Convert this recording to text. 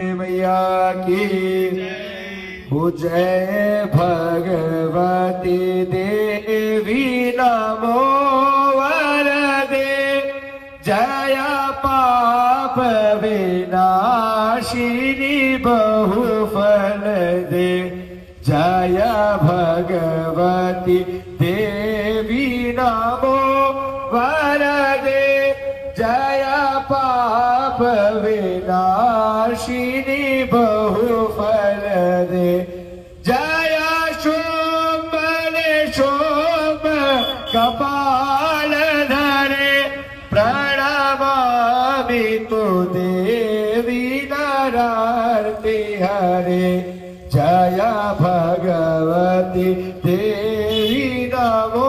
मैया की जय भगवती देवी नमो वरदे जय पाप विनाशिनी बहुफल दे जय भगवती देवी नमो वरदे जय पाप विनाशिनी बहुफल दे जय शोभ शोभ कपाल धरे प्रणमामि तो देवी नरार्ति हरे जय भगवती देवी नमो